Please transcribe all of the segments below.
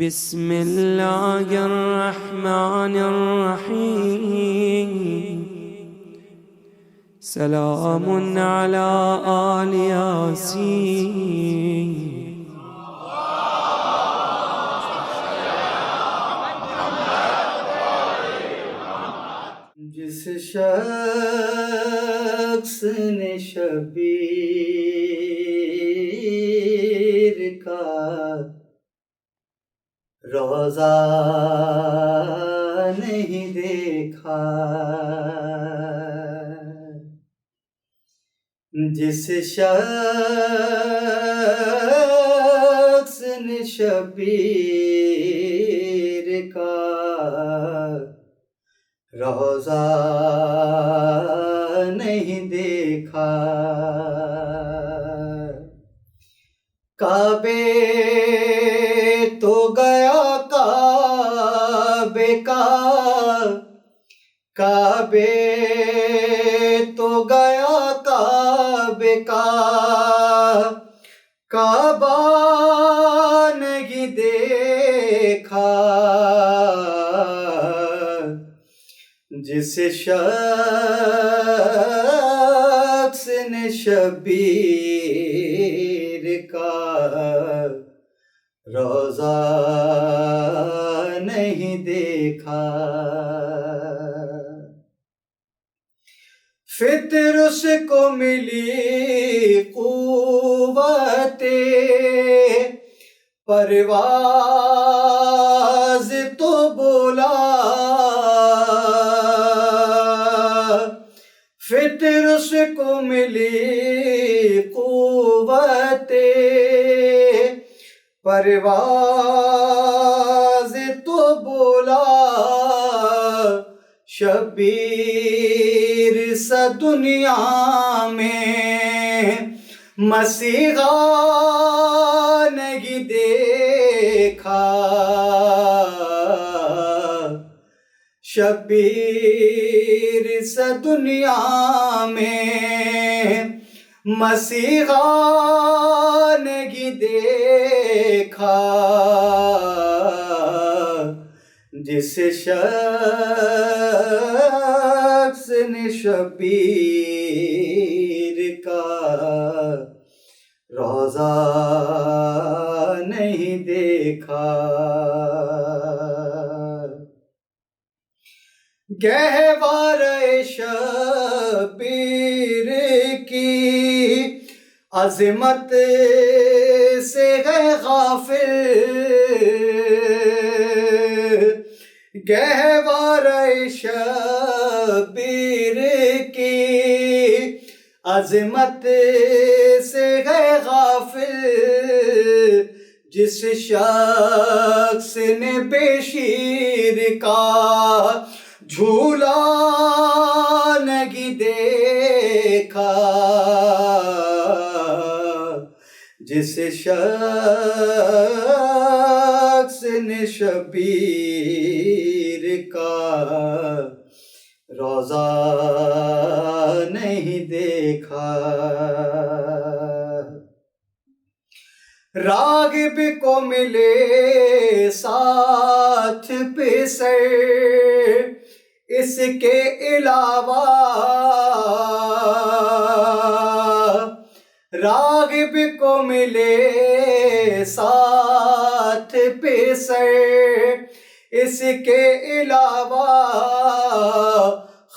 بسم الله الرحمن الرحيم. سلام على آل ياسين. جس شخص نے شبیر کا روضہ نہیں دیکھا، جس شخص نے شبیر کا روضہ نہیں دیکھا، کعبے تو گیا کعبے کا، کعبے تو گیا کعبے کا، کعبہ نہیں دیکھا، جس شخص نے شبیر کا روضہ نہیں دیکھا، فطر اس کو ملی قوت پرواز تو بولا، فطر اس کو ملی قوت پرواز تو بولا، شبیر سا دنیا میں مسیحا نہیں دیکھا، شبیر سا دنیا میں مسیحا نہیں دیکھا، جس شخص نے شبیر کا روضہ نہیں دیکھا، گہوارِ شبیر کی عظمت سے ہے غافل، گہوارِ شبیر کی عظمت سے ہے غافل، جس شخص نے بے شیر کا جھولا نہیں دیکھا، جس شخص نے شبیر کا روضہ نہیں دیکھا، راغب کو ملے ساتھ پسر اس کے علاوہ، راغب کو ملے ساتھ پسر اس کے علاوہ،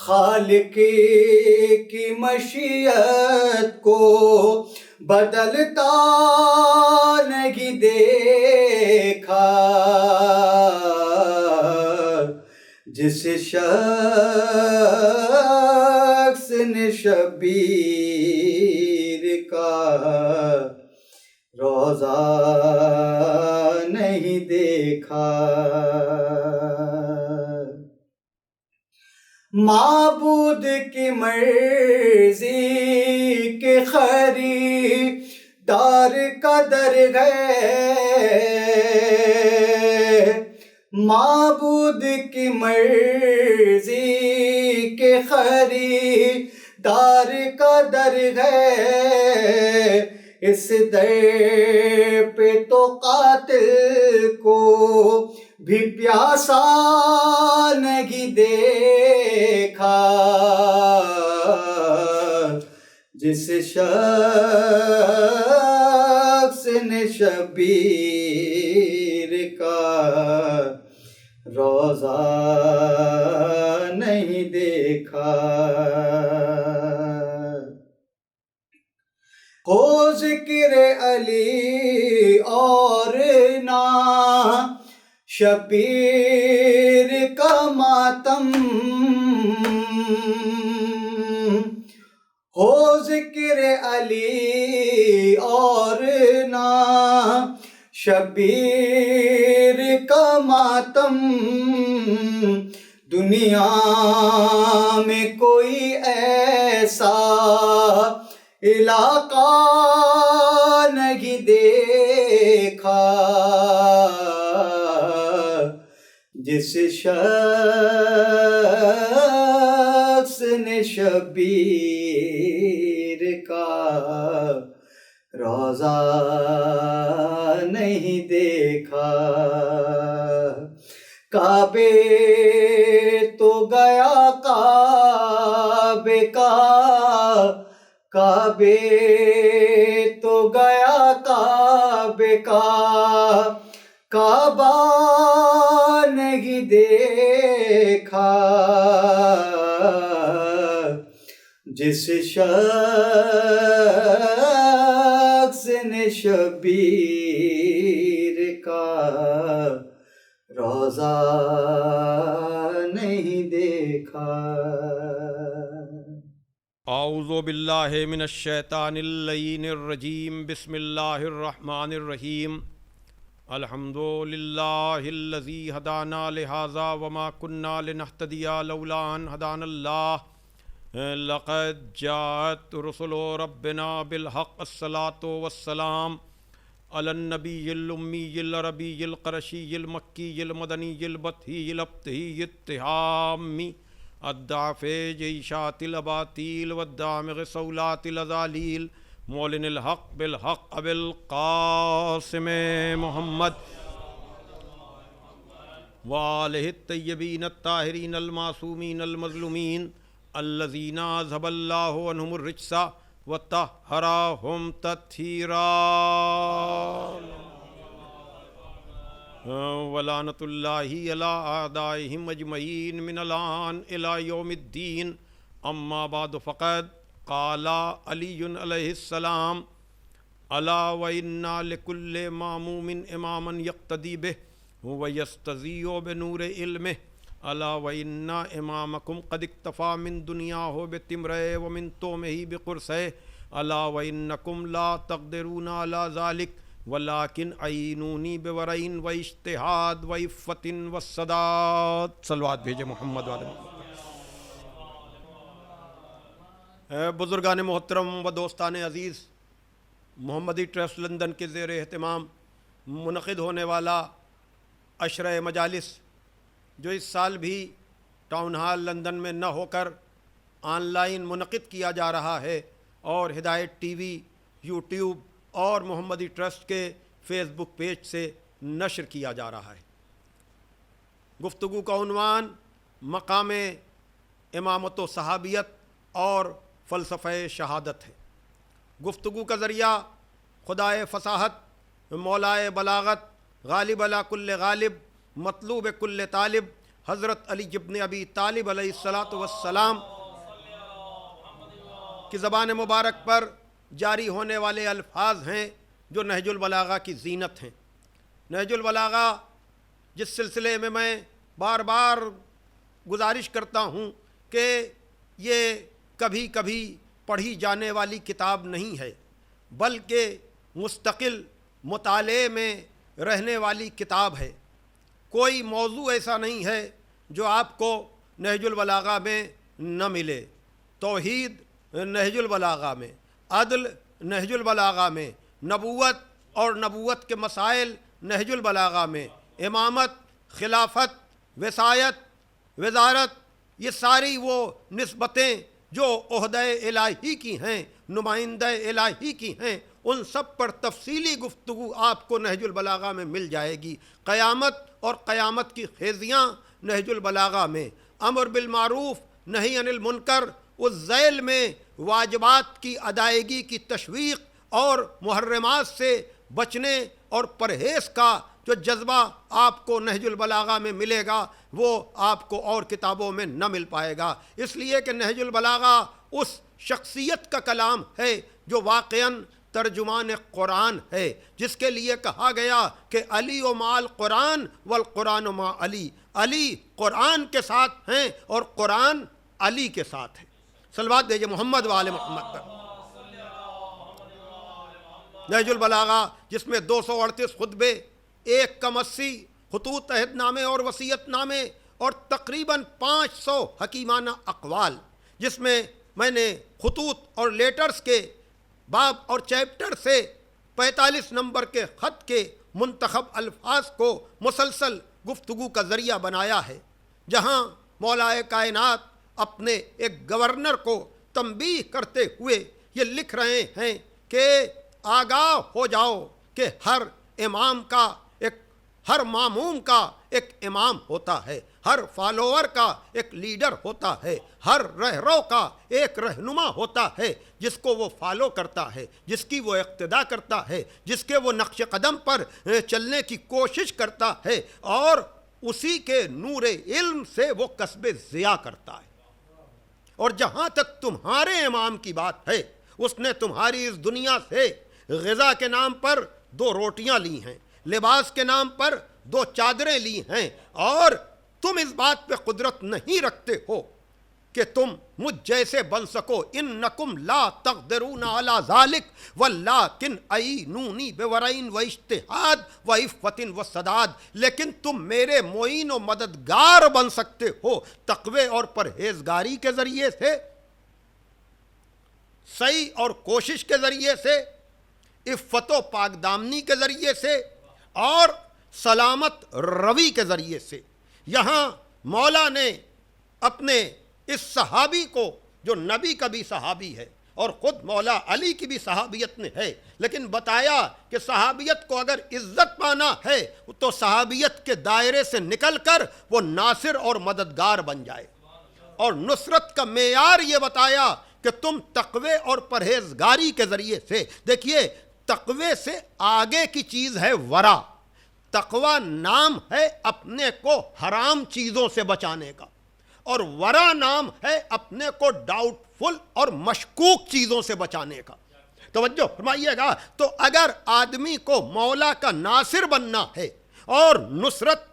خالق کی مشیت کو بدلتا نہیں دیکھا، جس شخص نے شبیر کا روضہ نہیں دیکھا، معبود کی مرضی کے خریدار قدر گئے، معبود کی مرضی کے خریدار قدر گئے، اس در پہ تو قاتل کو بھی پیاسا نہیں دیکھا، جس شخص نے شبیر کا روضہ نہیں دیکھا۔ ہو ذکر علی اور نہ شبیر کا ماتم، ہو ذکر علی اور نہ شبیر کا ماتم، دنیا میں کوئی ایسا علاقہ نہیں دیکھا، جس شخص نے شبیر کا روضہ نہیں دیکھا۔ کعبے تو گیا کعبے کا، کعبے تو گیا کعبے کا، کعبہ نہیں دیکھا، جس شخص نے شبیر کا روضہ نہیں دیکھا۔ اعوذ باللہ من الشیطان اللعین الرجیم، بسم اللہ الرحمن الرحیم۔ الحمد للہ الذی ہدانا لہذا وما کنا لنہتدی لولا ان ہدانا اللہ، لقد جاءت رسل ربنا بالحق، الصلاۃ والسلام علی النبی الامی العربی القرشی المکی المدنی البطحی الابتہی التہامی الضعف جیشات الاباطیل والدامغ صولات الازالیل، مولن الحق بالحق ابی القاسم محمد وآلہ الطیبین الطاہرین المعصومین المظلومین الذین اذھب اللہ عنہم الرجس وطہرہم تطہیرا، ولعنۃ اللہ علی اعدائہم اجمعین من الآن الی یوم الدین۔ اما بعد فقد قال علی علیہ السلام، الا وإن لكل ماموم اماما یقتدی بہ ویستضیء بنور علمہ، الا وإن امامکم قد اکتفى من دنیاہ بتمرہ ومن تومہ بقرصہ، الا وإنکم لا تقدرون علی ذلک ولیکن عینونی بورعین و اجتہاد و عفت و صداد۔ صلوات بھیجے محمد والے محمد۔ بزرگان محترم و دوستان عزیز، محمدی ٹرسٹ لندن کے زیر اہتمام منعقد ہونے والا عشرہ مجالس، جو اس سال بھی ٹاؤن ہال لندن میں نہ ہو کر آن لائن منعقد کیا جا رہا ہے اور ہدایت ٹی وی، یوٹیوب اور محمدی ٹرسٹ کے فیس بک پیج سے نشر کیا جا رہا ہے۔ گفتگو کا عنوان مقام امامت و صحابیت اور فلسفہ شہادت ہے۔ گفتگو کا ذریعہ خدائے فصاحت، مولائے بلاغت، غالب علی کل غالب، مطلوب کل طالب، حضرت علی ابن ابی طالب علیہ السلام کی زبان مبارک پر جاری ہونے والے الفاظ ہیں جو نہج البلاغہ کی زینت ہیں۔ نہج البلاغہ جس سلسلے میں بار بار گزارش کرتا ہوں کہ یہ کبھی کبھی پڑھی جانے والی کتاب نہیں ہے، بلکہ مستقل مطالعے میں رہنے والی کتاب ہے۔ کوئی موضوع ایسا نہیں ہے جو آپ کو نہج البلاغہ میں نہ ملے۔ توحید نہج البلاغہ میں، عدل نہج البلاغہ میں، نبوت اور نبوت کے مسائل نہج البلاغہ میں، امامت، خلافت، وصایت، وزارت، یہ ساری وہ نسبتیں جو عہدہ الہی کی ہیں، نمائندہ الہی کی ہیں، ان سب پر تفصیلی گفتگو آپ کو نہج البلاغہ میں مل جائے گی۔ قیامت اور قیامت کی خیزیاں نہج البلاغہ میں، امر بالمعروف نہی عن المنکر، اس ذیل میں واجبات کی ادائیگی کی تشویق اور محرمات سے بچنے اور پرہیز کا جو جذبہ آپ کو نہج البلاغہ میں ملے گا وہ آپ کو اور کتابوں میں نہ مل پائے گا، اس لیے کہ نہج البلاغہ اس شخصیت کا کلام ہے جو واقعاً ترجمان قرآن ہے، جس کے لیے کہا گیا کہ علی و مع القرآن والقرآن مع علی، علی قرآن کے ساتھ ہیں اور قرآن علی کے ساتھ ہے۔ صلوات دیجئے محمد و آل محمد پر۔ نہج البلاغہ جس میں 238 خطبے، 180 خطوط عہد نامے اور وصیت نامے اور تقریباً 500 حکیمانہ اقوال، جس میں میں نے خطوط اور لیٹرز کے باب اور چیپٹر سے 45 نمبر کے خط کے منتخب الفاظ کو مسلسل گفتگو کا ذریعہ بنایا ہے، جہاں مولا کائنات اپنے ایک گورنر کو تنبیہ کرتے ہوئے یہ لکھ رہے ہیں کہ آگاہ ہو جاؤ کہ ہر ماموم کا ایک امام ہوتا ہے، ہر فالوور کا ایک لیڈر ہوتا ہے، ہر رہرو کا ایک رہنما ہوتا ہے جس کو وہ فالو کرتا ہے، جس کی وہ اقتداء کرتا ہے، جس کے وہ نقش قدم پر چلنے کی کوشش کرتا ہے اور اسی کے نور علم سے وہ کسب ضیاء کرتا ہے۔ اور جہاں تک تمہارے امام کی بات ہے، اس نے تمہاری اس دنیا سے غذا کے نام پر 2 روٹیاں لی ہیں، لباس کے نام پر 2 چادریں لی ہیں، اور تم اس بات پہ قدرت نہیں رکھتے ہو کہ تم مجھ جیسے بن سکو۔ انکم لا تقدرون علی ذالک ولکن اعینونی بورعین و اجتہاد و عفت و سداد، لیکن تم میرے معین و مددگار بن سکتے ہو تقوی اور پرہیزگاری کے ذریعے سے، سعی اور کوشش کے ذریعے سے، عفت و پاک دامنی کے ذریعے سے اور سلامت روی کے ذریعے سے۔ یہاں مولا نے اپنے اس صحابی کو، جو نبی کا بھی صحابی ہے اور خود مولا علی کی بھی صحابیت میں ہے، لیکن بتایا کہ صحابیت کو اگر عزت پانا ہے تو صحابیت کے دائرے سے نکل کر وہ ناصر اور مددگار بن جائے، اور نصرت کا معیار یہ بتایا کہ تم تقوی اور پرہیزگاری کے ذریعے سے۔ دیکھیے، تقوی سے آگے کی چیز ہے ورع۔ تقوی نام ہے اپنے کو حرام چیزوں سے بچانے کا، اور ورع نام ہے اپنے کو ڈاؤٹ فل اور مشکوک چیزوں سے بچانے کا۔ توجہ فرمائیے گا، تو اگر آدمی کو مولا کا ناصر بننا ہے اور نصرت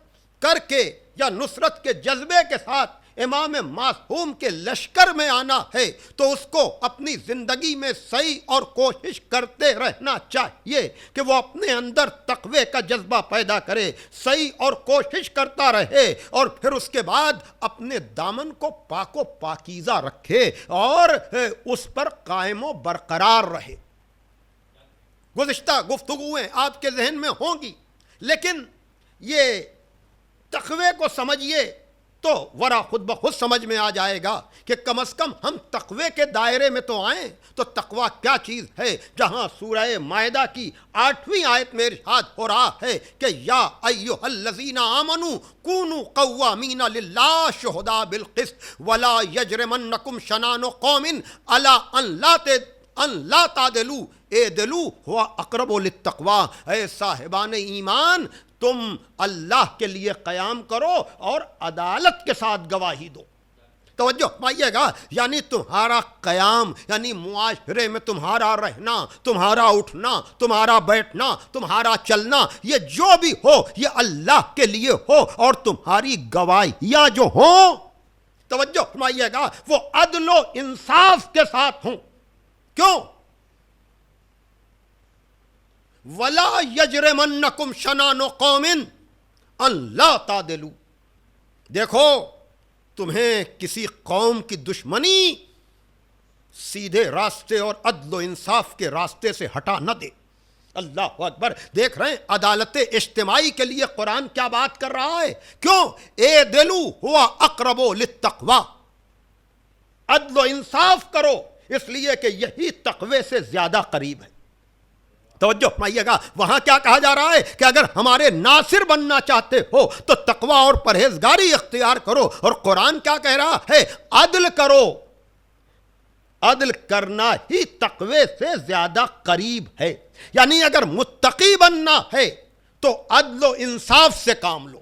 کر کے یا نصرت کے جذبے کے ساتھ امام معصوم کے لشکر میں آنا ہے تو اس کو اپنی زندگی میں سعی اور کوشش کرتے رہنا چاہیے کہ وہ اپنے اندر تقوی کا جذبہ پیدا کرے، سعی اور کوشش کرتا رہے، اور پھر اس کے بعد اپنے دامن کو پاک و پاکیزہ رکھے اور اس پر قائم و برقرار رہے۔ گزشتہ گفتگویں آپ کے ذہن میں ہوں گی، لیکن یہ تقوی کو سمجھیے تو ورع خود بخود سمجھ میں آ جائے گا کہ کم از کم ہم تقوی کے دائرے میں تو آئیں۔ تو تقوی کیا چیز ہے؟ جہاں سورہ مائدہ کی 8ویں آیت میں ارشاد ہو رہا ہے کہ یا ایھا الذین آمنوا کونوا قوامین للہ شہداء بالقسط ولا یجرمنکم شنآن قوم علی ان لا تعدلوا اعدلوا هو اقرب للتقوی۔ اے صاحبان ایمان، تم اللہ کے لیے قیام کرو اور عدالت کے ساتھ گواہی دو۔ توجہ فرمائیے گا، یعنی تمہارا قیام، یعنی معاشرے میں تمہارا رہنا، تمہارا اٹھنا، تمہارا بیٹھنا، تمہارا چلنا، یہ جو بھی ہو یہ اللہ کے لیے ہو، اور تمہاری گواہیاں جو ہوں، توجہ فرمائیے گا، وہ عدل و انصاف کے ساتھ ہوں۔ کیوں؟ ولا یجرمنکم شنآن قوم ان لا تعدلوا۔ دیکھو، تمہیں کسی قوم کی دشمنی سیدھے راستے اور عدل و انصاف کے راستے سے ہٹا نہ دے۔ اللہ اکبر! دیکھ رہے ہیں عدالت اجتماعی کے لیے قرآن کیا بات کر رہا ہے؟ کیوں؟ اعدلوا هو اقرب للتقوی۔ عدل و انصاف کرو، اس لیے کہ یہی تقوی سے زیادہ قریب ہے۔ توجہ فرمائیے گا، وہاں کیا کہا جا رہا ہے کہ اگر ہمارے ناصر بننا چاہتے ہو تو تقوی اور پرہیزگاری اختیار کرو، اور قرآن کیا کہہ رہا ہے؟ عدل کرو۔ عدل کرنا ہی تقوی سے زیادہ قریب ہے، یعنی اگر متقی بننا ہے تو عدل و انصاف سے کام لو۔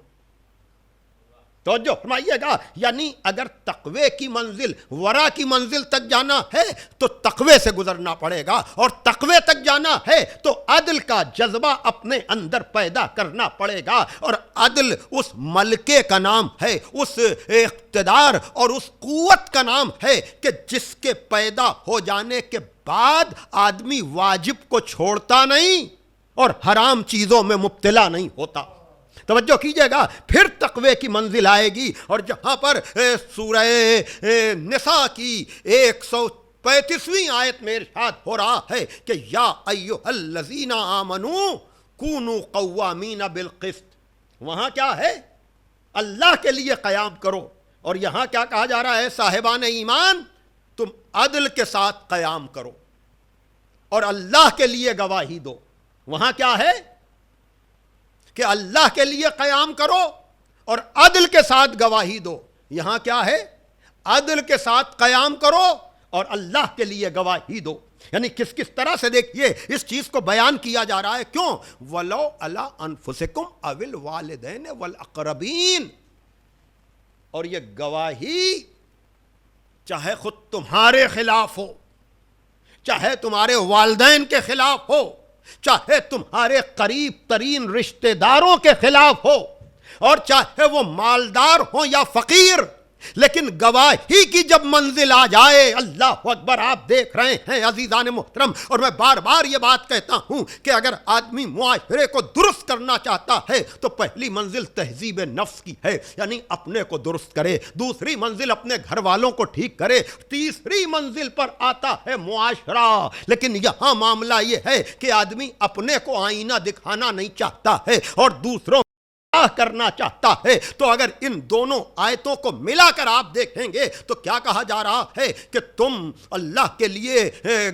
توجہ فرمائیے گا، یعنی اگر تقوی کی منزل، ورا کی منزل تک جانا ہے تو تقوی سے گزرنا پڑے گا، اور تقوی تک جانا ہے تو عدل کا جذبہ اپنے اندر پیدا کرنا پڑے گا۔ اور عدل اس ملکے کا نام ہے، اس اقتدار اور اس قوت کا نام ہے کہ جس کے پیدا ہو جانے کے بعد آدمی واجب کو چھوڑتا نہیں اور حرام چیزوں میں مبتلا نہیں ہوتا۔ توجہ کیجئے گا، پھر تقوی کی منزل آئے گی، اور جہاں پر سورہ نساء کی 135ویں آیت میں ارشاد ہو رہا ہے کہ یا ایھا الذین آمنوا کونوا قوامین بالقسط، وہاں کیا ہے؟ اللہ کے لیے قیام کرو، اور یہاں کیا کہا جا رہا ہے؟ صاحبان ایمان تم عدل کے ساتھ قیام کرو اور اللہ کے لیے گواہی دو۔ وہاں کیا ہے کہ اللہ کے لیے قیام کرو اور عدل کے ساتھ گواہی دو۔ یہاں کیا ہے؟ عدل کے ساتھ قیام کرو اور اللہ کے لیے گواہی دو۔ یعنی کس طرح سے دیکھیے اس چیز کو بیان کیا جا رہا ہے، کیوں؟ وَلَوْ عَلَىٰ أَنفُسِكُمْ أَوِ الْوَالِدَيْنِ وَالْأَقْرَبِينَ، اور یہ گواہی چاہے خود تمہارے خلاف ہو، چاہے تمہارے والدین کے خلاف ہو، چاہے تمہارے قریب ترین رشتہ داروں کے خلاف ہو، اور چاہے وہ مالدار ہوں یا فقیر، لیکن گواہی کی جب منزل آ جائے، اللہ اکبر، آپ دیکھ رہے ہیں عزیزان محترم، اور میں بار بار یہ بات کہتا ہوں کہ اگر آدمی معاشرے کو درست کرنا چاہتا ہے تو پہلی منزل تہذیب نفس کی ہے، یعنی اپنے کو درست کرے، دوسری منزل اپنے گھر والوں کو ٹھیک کرے، تیسری منزل پر آتا ہے معاشرہ۔ لیکن یہاں معاملہ یہ ہے کہ آدمی اپنے کو آئینہ دکھانا نہیں چاہتا ہے اور دوسروں کرنا چاہتا ہے۔ تو اگر ان دونوں آیتوں کو ملا کر آپ دیکھیں گے تو کیا کہا جا رہا ہے کہ تم اللہ کے لیے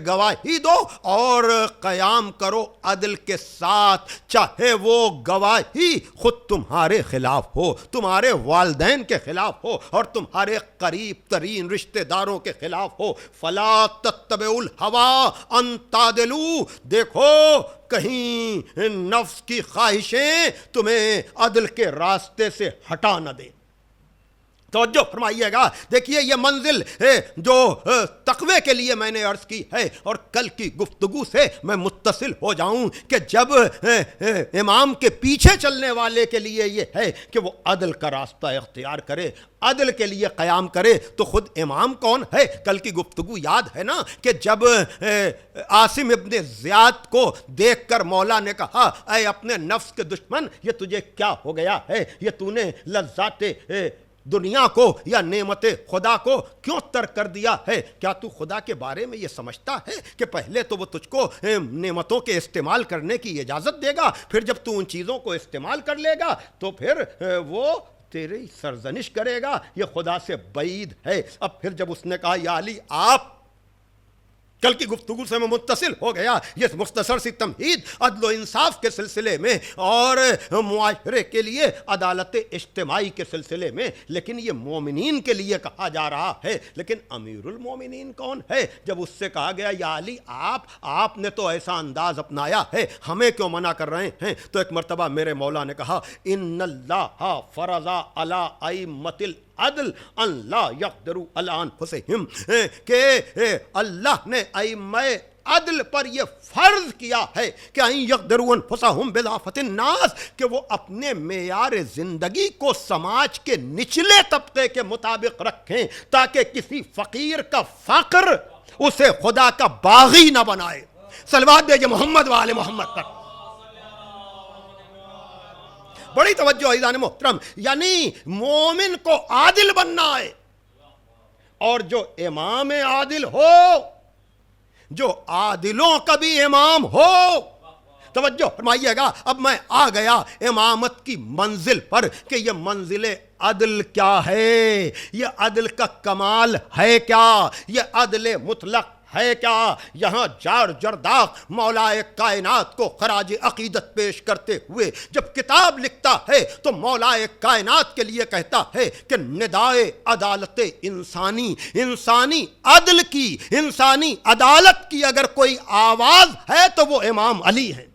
گواہی دو اور قیام کرو عدل کے ساتھ، چاہے وہ گواہی خود تمہارے خلاف ہو، تمہارے والدین کے خلاف ہو اور تمہارے قریب ترین رشتہ داروں کے خلاف ہو۔ فلا تتبعوا الہوی ان تعدلوا، دیکھو کہیں نفس کی خواہشیں تمہیں عدل کے راستے سے ہٹا نہ دیں۔ توجہ فرمائیے گا، دیکھیے یہ منزل جو تقوی کے لیے میں نے عرض کی ہے، اور کل کی گفتگو سے میں متصل ہو جاؤں کہ جب امام کے پیچھے چلنے والے کے لیے یہ ہے کہ وہ عدل کا راستہ اختیار کرے، عدل کے لیے قیام کرے، تو خود امام کون ہے؟ کل کی گفتگو یاد ہے نا کہ جب عاصم ابن زیاد کو دیکھ کر مولا نے کہا اے اپنے نفس کے دشمن، یہ تجھے کیا ہو گیا ہے؟ یہ تو نے لذات دنیا کو یا نعمت خدا کو کیوں ترک کر دیا ہے؟ کیا تو خدا کے بارے میں یہ سمجھتا ہے کہ پہلے تو وہ تجھ کو نعمتوں کے استعمال کرنے کی اجازت دے گا، پھر جب تو ان چیزوں کو استعمال کر لے گا تو پھر وہ تیری سرزنش کرے گا؟ یہ خدا سے بعید ہے۔ اب پھر جب اس نے کہا یا علی آپ، کل کی گفتگو سے میں متصل ہو گیا یہ مختصر سی تمہید عدل و انصاف کے سلسلے میں اور معاشرے کے لیے عدالت اجتماعی کے سلسلے میں، لیکن یہ مومنین کے لیے کہا جا رہا ہے۔ لیکن امیر المومنین کون ہے؟ جب اس سے کہا گیا یا علی آپ نے تو ایسا انداز اپنایا ہے، ہمیں کیوں منع کر رہے ہیں؟ تو ایک مرتبہ میرے مولا نے کہا ان اللہ فرض علی ائمۃ عدل ان لا یقدروا علی انفسہم، کہ اللہ نے ائمہ عدل پر یہ فرض کیا ہے کہ ان یقدروا انفسہم بضعفۃ الناس، کہ وہ اپنے معیار زندگی کو سماج کے نچلے طبقے کے مطابق رکھیں تاکہ کسی فقیر کا فقر اسے خدا کا باغی نہ بنائے۔ صلوات بھیجے محمد وآل محمد پر۔ بڑی توجہ عزیزان محترم، یعنی مومن کو عادل بننا ہے، اور جو امام عادل ہو، جو عادلوں کا بھی امام ہو، توجہ فرمائیے گا، اب میں آ گیا امامت کی منزل پر کہ یہ منزل عدل کیا ہے، یہ عدل کا کمال ہے کیا، یہ عدل مطلق ہے کیا۔ یہاں جار جرداق مولائے کائنات کو خراج عقیدت پیش کرتے ہوئے جب کتاب لکھتا ہے تو مولائے کائنات کے لیے کہتا ہے کہ ندائے عدالت انسانی عدل کی، انسانی عدالت کی اگر کوئی آواز ہے تو وہ امام علی ہے۔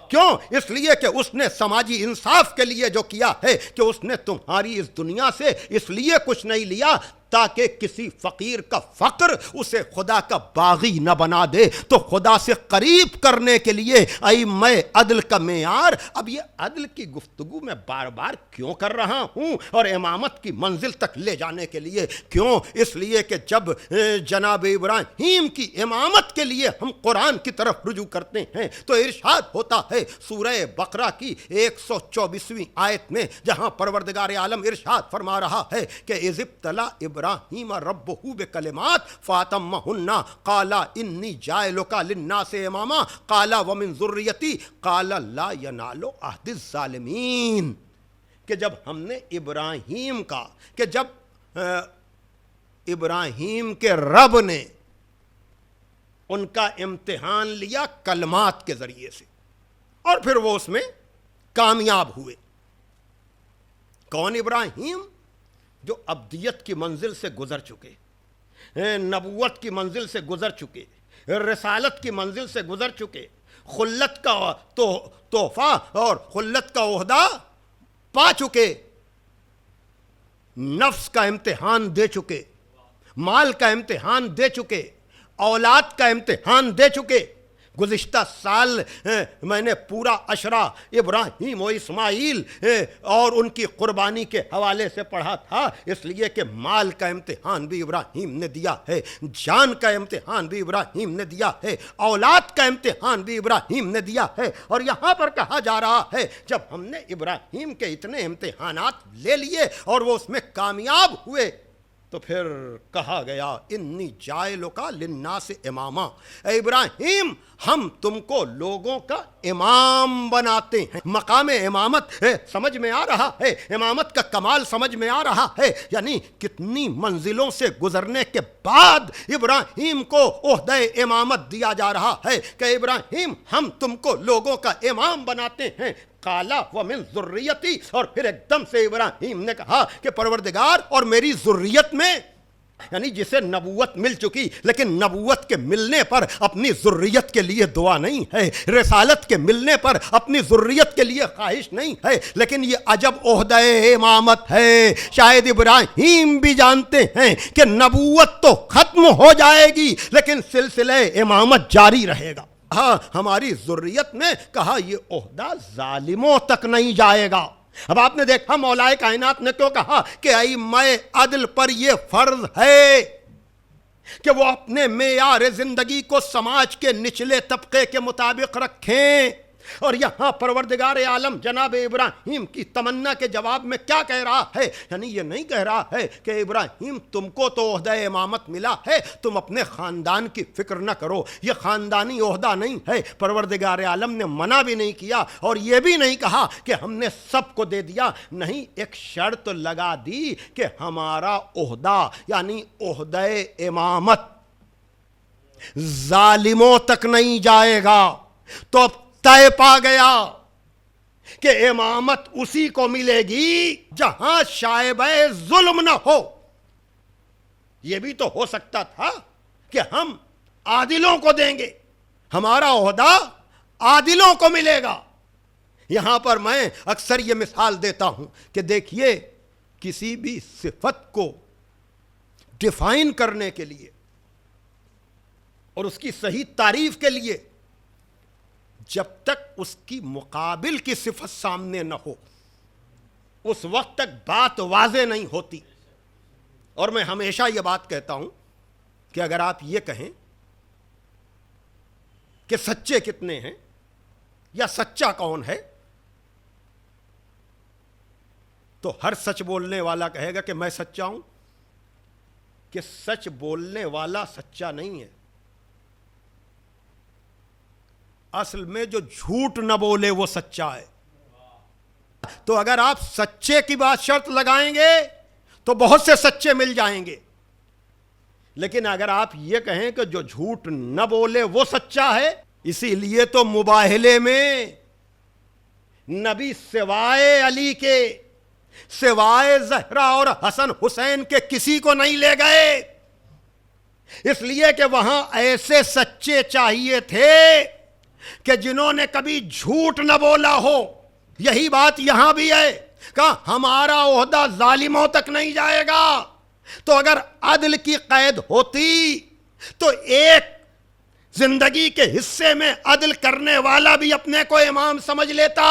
کیوں؟ اس لیے کہ اس نے سماجی انصاف کے لیے جو کیا ہے کہ اس نے تمہاری اس دنیا سے اس لیے کچھ نہیں لیا تاکہ کسی فقیر کا فقر اسے خدا کا باغی نہ بنا دے، تو خدا سے قریب کرنے کے لیے ائمہ عدل کا معیار۔ اب یہ عدل کی گفتگو میں بار بار کیوں کر رہا ہوں اور امامت کی منزل تک لے جانے کے لیے کیوں؟ اس لیے کہ جب جناب ابراہیم کی امامت کے لیے ہم قرآن کی طرف رجوع کرتے ہیں تو ارشاد ہوتا ہے سورہ بقرہ کی 124ویں آیت میں، جہاں پروردگار عالم ارشاد فرما رہا ہے کہ اذ ابتلی ابراہیم ربہ بکلمات فاتمہن قال انی جاعلک للناس اماما قال ومن ذریتی قال لا ینال عہد الظالمین۔ کہ جب ہم نے ابراہیم کا، کہ جب ابراہیم کے رب نے ان کا امتحان لیا کلمات کے ذریعے سے اور پھر وہ اس میں کامیاب ہوئے۔ کون ابراہیم؟ جو ابدیت کی منزل سے گزر چکے، نبوت کی منزل سے گزر چکے، رسالت کی منزل سے گزر چکے، خلت کا تحفہ اور خلت کا عہدہ پا چکے، نفس کا امتحان دے چکے، مال کا امتحان دے چکے، اولاد کا امتحان دے چکے۔ گزشتہ سال میں نے پورا عشرہ ابراہیم و اسماعیل اور ان کی قربانی کے حوالے سے پڑھا تھا، اس لیے کہ مال کا امتحان بھی ابراہیم نے دیا ہے، جان کا امتحان بھی ابراہیم نے دیا ہے، اولاد کا امتحان بھی ابراہیم نے دیا ہے۔ اور یہاں پر کہا جا رہا ہے جب ہم نے ابراہیم کے اتنے امتحانات لے لیے اور وہ اس میں کامیاب ہوئے تو پھر کہا گیا انی جاعلک للناس اماما، اے ابراہیم ہم تم کو لوگوں کا امام بناتے ہیں۔ مقام امامت سمجھ میں آ رہا ہے، امامت کا کمال سمجھ میں آ رہا ہے، یعنی کتنی منزلوں سے گزرنے کے بعد ابراہیم کو عہدہ امامت دیا جا رہا ہے کہ ابراہیم ہم تم کو لوگوں کا امام بناتے ہیں۔ قالا ومن ذریتی، اور پھر ایک دم سے ابراہیم نے کہا کہ پروردگار اور میری ذریت میں، یعنی جسے نبوت مل چکی لیکن نبوت کے ملنے پر اپنی ذریت کے لیے دعا نہیں ہے، رسالت کے ملنے پر اپنی ذریت کے لیے خواہش نہیں ہے، لیکن یہ عجب عہدہ امامت ہے۔ شاید ابراہیم بھی جانتے ہیں کہ نبوت تو ختم ہو جائے گی لیکن سلسلہ امامت جاری رہے گا۔ ہاں ہماری ذریت میں کہا یہ عہدہ ظالموں تک نہیں جائے گا۔ اب آپ نے دیکھا مولائے کائنات نے کیوں کہا کہ ائمہ عدل پر یہ فرض ہے کہ وہ اپنے معیار زندگی کو سماج کے نچلے طبقے کے مطابق رکھیں۔ اور یہاں پروردگار عالم جناب ابراہیم کی تمنا کے جواب میں کیا کہہ رہا ہے؟ یعنی یہ نہیں کہہ رہا ہے کہ ابراہیم تم کو تو عہدہ امامت ملا ہے، تم اپنے خاندان کی فکر نہ کرو، یہ خاندانی عہدہ نہیں ہے۔ پروردگار عالم نے منع بھی نہیں کیا اور یہ بھی نہیں کہا کہ ہم نے سب کو دے دیا، نہیں، ایک شرط لگا دی کہ ہمارا عہدہ یعنی عہدہ امامت ظالموں تک نہیں جائے گا۔ تو اب طے پا گیا کہ امامت اسی کو ملے گی جہاں شائبہ ظلم نہ ہو۔ یہ بھی تو ہو سکتا تھا کہ ہم عادلوں کو دیں گے، ہمارا عہدہ عادلوں کو ملے گا۔ یہاں پر میں اکثر یہ مثال دیتا ہوں کہ دیکھیے کسی بھی صفت کو ڈیفائن کرنے کے لیے اور اس کی صحیح تعریف کے لیے جب تک اس کی مقابل کی صفت سامنے نہ ہو اس وقت تک بات واضح نہیں ہوتی۔ اور میں ہمیشہ یہ بات کہتا ہوں کہ اگر آپ یہ کہیں کہ سچے کتنے ہیں یا سچا کون ہے تو ہر سچ بولنے والا کہے گا کہ میں سچا ہوں، کہ سچ بولنے والا سچا نہیں ہے، اصل میں جو جھوٹ نہ بولے وہ سچا ہے. تو اگر آپ سچے کی بات شرط لگائیں گے تو بہت سے سچے مل جائیں گے، لیکن اگر آپ یہ کہیں کہ جو جھوٹ نہ بولے وہ سچا ہے، اسی لیے تو مباہلے میں نبی سوائے علی کے، سوائے زہرا اور حسن حسین کے کسی کو نہیں لے گئے، اس لیے کہ وہاں ایسے سچے چاہیے تھے کہ جنہوں نے کبھی جھوٹ نہ بولا ہو. یہی بات یہاں بھی ہے کہ ہمارا عہدہ ظالموں تک نہیں جائے گا. تو اگر عدل کی قید ہوتی تو ایک زندگی کے حصے میں عدل کرنے والا بھی اپنے کو امام سمجھ لیتا.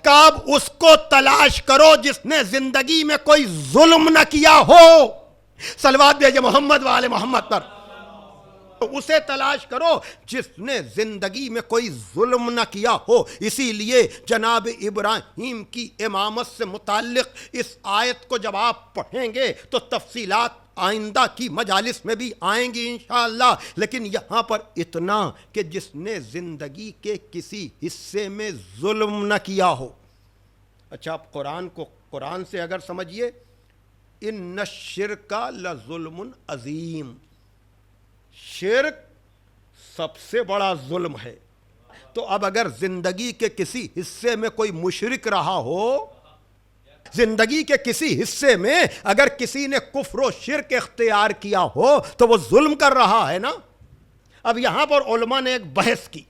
کہ اب اس کو تلاش کرو جس نے زندگی میں کوئی ظلم نہ کیا ہو. صلوات بھیجے محمد والے محمد پر. اسے تلاش کرو جس نے زندگی میں کوئی ظلم نہ کیا ہو. اسی لیے جناب ابراہیم کی امامت سے متعلق اس آیت کو جب آپ پڑھیں گے تو تفصیلات آئندہ کی مجالس میں بھی آئیں گی انشاءاللہ، لیکن یہاں پر اتنا کہ جس نے زندگی کے کسی حصے میں ظلم نہ کیا ہو. اچھا، آپ قرآن کو قرآن سے اگر سمجھیے، ان الشرک لظلم عظیم، شرک سب سے بڑا ظلم ہے. تو اب اگر زندگی کے کسی حصے میں کوئی مشرک رہا ہو، زندگی کے کسی حصے میں اگر کسی نے کفر و شرک اختیار کیا ہو تو وہ ظلم کر رہا ہے نا. اب یہاں پر علماء نے ایک بحث کی،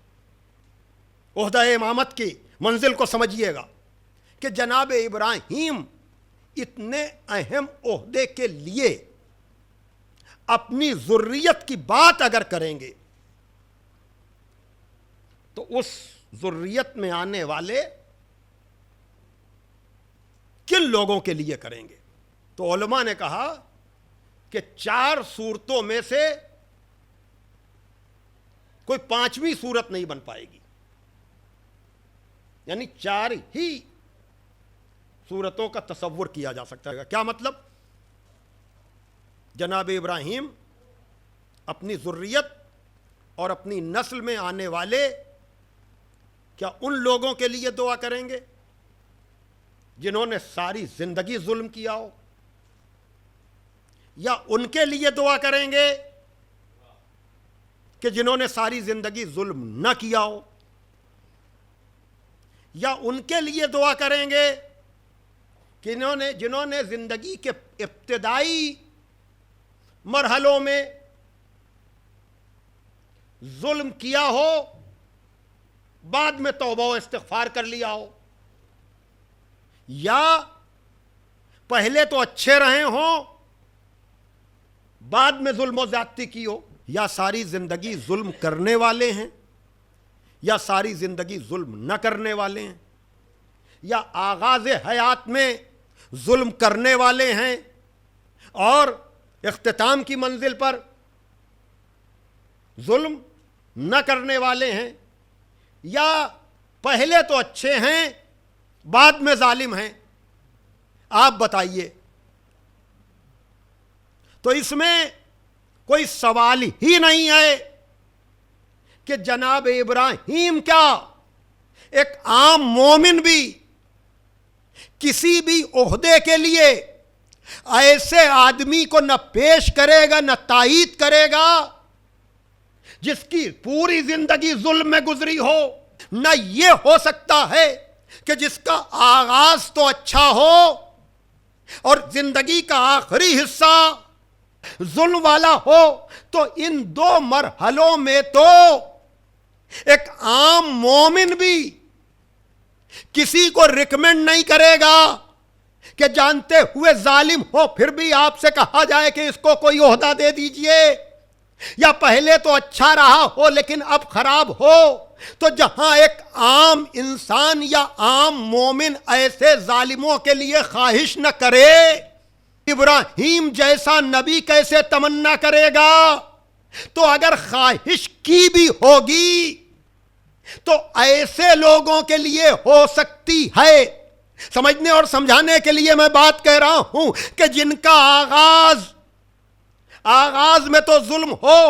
عہدہ امامت کی منزل کو سمجھیے گا کہ جناب ابراہیم اتنے اہم عہدے کے لیے اپنی ذریت کی بات اگر کریں گے تو اس ذریت میں آنے والے کن لوگوں کے لیے کریں گے؟ تو علماء نے کہا کہ 4 صورتوں میں سے کوئی 5ویں صورت نہیں بن پائے گی، یعنی 4 ہی صورتوں کا تصور کیا جا سکتا ہے. کیا مطلب؟ جناب ابراہیم اپنی ذریت اور اپنی نسل میں آنے والے کیا ان لوگوں کے لیے دعا کریں گے جنہوں نے ساری زندگی ظلم کیا ہو، یا ان کے لیے دعا کریں گے کہ جنہوں نے ساری زندگی ظلم نہ کیا ہو، یا ان کے لیے دعا کریں گے کہ جنہوں نے زندگی کے ابتدائی مرحلوں میں ظلم کیا ہو، بعد میں توبہ و استغفار کر لیا ہو، یا پہلے تو اچھے رہے ہوں بعد میں ظلم و زیادتی کی ہو، یا ساری زندگی ظلم کرنے والے ہیں یا ساری زندگی ظلم نہ کرنے والے ہیں، یا آغاز حیات میں ظلم کرنے والے ہیں اور اختتام کی منزل پر ظلم نہ کرنے والے ہیں، یا پہلے تو اچھے ہیں بعد میں ظالم ہیں. آپ بتائیے. تو اس میں کوئی سوال ہی نہیں ہے کہ جناب ابراہیم کیا ایک عام مومن بھی کسی بھی عہدے کے لیے ایسے آدمی کو نہ پیش کرے گا نہ تائید کرے گا جس کی پوری زندگی ظلم میں گزری ہو. نہ یہ ہو سکتا ہے کہ جس کا آغاز تو اچھا ہو اور زندگی کا آخری حصہ ظلم والا ہو. تو ان 2 مرحلوں میں تو ایک عام مومن بھی کسی کو ریکمینڈ نہیں کرے گا کہ جانتے ہوئے ظالم ہو پھر بھی آپ سے کہا جائے کہ اس کو کوئی عہدہ دے دیجئے، یا پہلے تو اچھا رہا ہو لیکن اب خراب ہو. تو جہاں ایک عام انسان یا عام مومن ایسے ظالموں کے لیے خواہش نہ کرے، ابراہیم جیسا نبی کیسے تمنا کرے گا؟ تو اگر خواہش کی بھی ہوگی تو ایسے لوگوں کے لیے ہو سکتی ہے. سمجھنے اور سمجھانے کے لیے میں بات کہہ رہا ہوں کہ جن کا آغاز میں تو ظلم ہو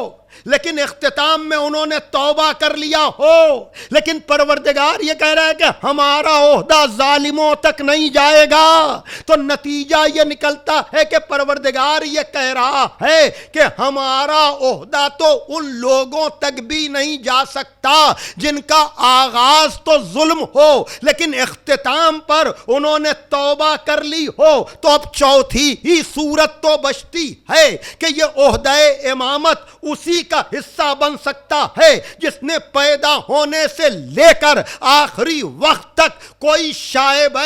لیکن اختتام میں انہوں نے توبہ کر لیا ہو، لیکن پروردگار یہ کہہ رہا ہے کہ ہمارا عہدہ ظالموں تک نہیں جائے گا، تو نتیجہ یہ نکلتا ہے کہ پروردگار یہ کہہ رہا ہے کہ ہمارا عہدہ تو ان لوگوں تک بھی نہیں جا سکتا جن کا آغاز تو ظلم ہو لیکن اختتام پر انہوں نے توبہ کر لی ہو۔ تو اب چوتھی ہی صورت تو بچتی ہے کہ یہ عہدہ امامت اسی کا حصہ بن سکتا ہے جس نے پیدا ہونے سے لے کر آخری وقت تک کوئی شائبہ